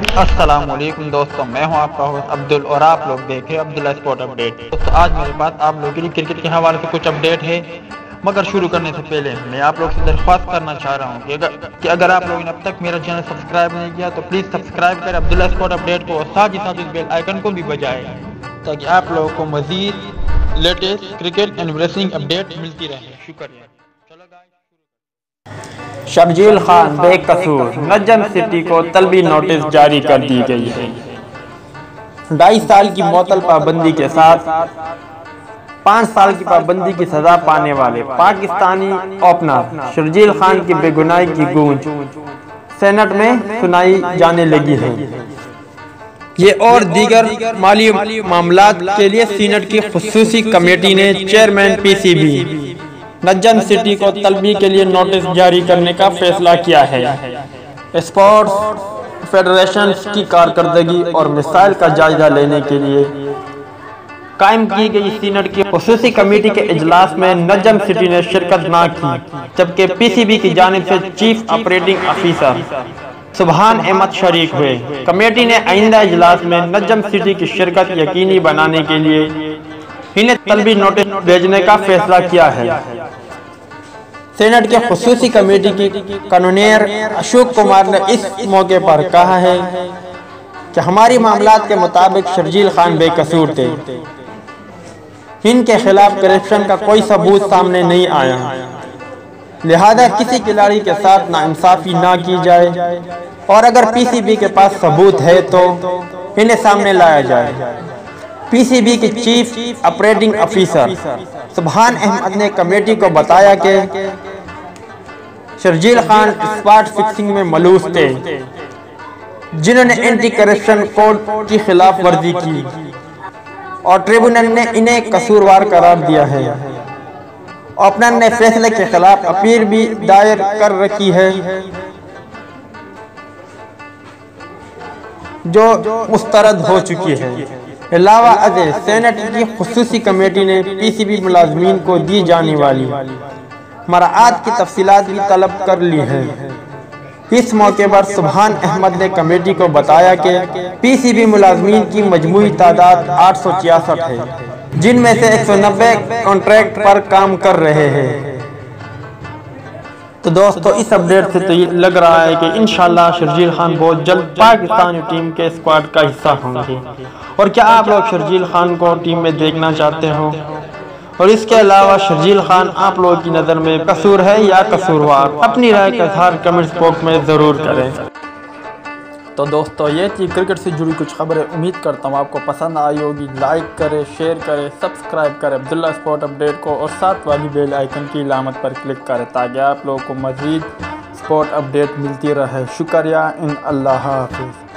अस्सलामुअलैकुम दोस्तों, मैं हूं आपका होस्ट अब्दुल और आप लोग देख रहे हैं अब्दुल्ला स्पोर्ट अपडेट। दोस्तों आज मेरे पास आप लोगों के लिए क्रिकेट के हवाले से कुछ अपडेट है, मगर शुरू करने से पहले मैं आप लोग से दरख्वास्त करना चाह रहा हूं कि अगर आप लोगों ने अब तक मेरा चैनल सब्सक्राइब नहीं किया तो प्लीज़ सब्सक्राइब करें अब्दुल्ला स्पोर्ट अपडेट को और साथ ही साथ उस बेल आइकन को भी बजाएं ताकि आप लोगों को मज़ीद latest cricket and wrestling update मिलती रहे। शुक्रिया। शर्जील खान बेकसूर, नजम सिटी को तलबी नोटिस जारी कर दी गई है। 2.5 साल की मुअत्तल पाबंदी के साथ 5 साल की पाबंदी की सजा पाने वाले पाकिस्तानी ओपनर शर्जील खान की बेगुनाही की गूंज सेनेट में सुनाई जाने लगी है। ये और दीगर माली मामलात के लिए सीनेट की खुसूसी कमेटी ने चेयरमैन पीसीबी नजम सिटी को तलबी के लिए नोटिस जारी करने का फैसला किया है। स्पोर्ट्स फेडरेशन की कारकर्दगी और मिसाइल का जायजा लेने के लिए कायम की गई सीनेट की खुसूसी कमेटी के इजलास में नजम सिटी ने शिरकत न की, जबकि पीसीबी की जानिब से चीफ ऑपरेटिंग ऑफिसर सुभान अहमद शरीक हुए। कमेटी ने आइंदा इजलास में नजम सिटी की शिरकत यकीनी बनाने के लिए इन्हें तलबी नोटिस भेजने का फैसला किया है। सेनेट के खुसूसी कमेटी की कन्वीनर अशोक कुमार ने इस मौके पर कहा है कि हमारी मामलात के मुताबिक शर्जील खान बेकसूर थे। इनके खिलाफ करप्शन का कोई सबूत सामने नहीं आया, लिहाजा किसी खिलाड़ी के साथ नाइंसाफी ना की जाए और अगर पीसीबी के पास सबूत है तो इन्हें सामने लाया जाए। पीसीबी के चीफ ऑपरेटिंग ऑफिसर सुभान अहमद ने कमेटी को बताया कि शर्जील खान स्पॉट फिक्सिंग में मलूस थे, जिन्होंने एंटी करप्शन कोड की खिलाफ वर्जी की और ट्रिब्यूनल ने इन्हें कसूरवार करार दिया है। ओपनर ने फैसले के खिलाफ अपील भी दायर कर रखी है, जो मुस्तरद हो चुकी है। अलावा अजय सेनेट की खुसूसी कमेटी ने पीसीबी मुलाजमीन को दी जाने वाली मराआत की तफसीलात भी तलब कर ली है। इस मौके पर सुभान अहमद ने कमेटी को बताया कि पीसीबी मुलाजमीन की मजमूई तादाद 866 है, जिनमें से 190 कॉन्ट्रैक्ट पर काम कर रहे हैं। तो दोस्तों इस अपडेट से तो ये लग रहा है कि इंशाल्लाह शर्जील खान बहुत जल्द पाकिस्तानी टीम के स्क्वाड का हिस्सा होंगे। और क्या आप लोग शर्जील खान को टीम में देखना चाहते हो? और इसके अलावा शर्जील खान आप लोगों की नज़र में कसूर है या कसूरवार? अपनी राय का इज़हार कमेंट्स बॉक्स में ज़रूर करें। तो दोस्तों ये थी क्रिकेट से जुड़ी कुछ खबरें। उम्मीद करता हूँ आपको पसंद आई होगी। लाइक करें, शेयर करें, सब्सक्राइब करें अब्दुल्ला स्पोर्ट अपडेट को और साथ वाली बेल आइकन की अलामत पर क्लिक करें ताकि आप लोगों को मज़ीद स्पोर्ट अपडेट मिलती रहे। शुक्रिया। इन अल्लाह हाफ़िज़।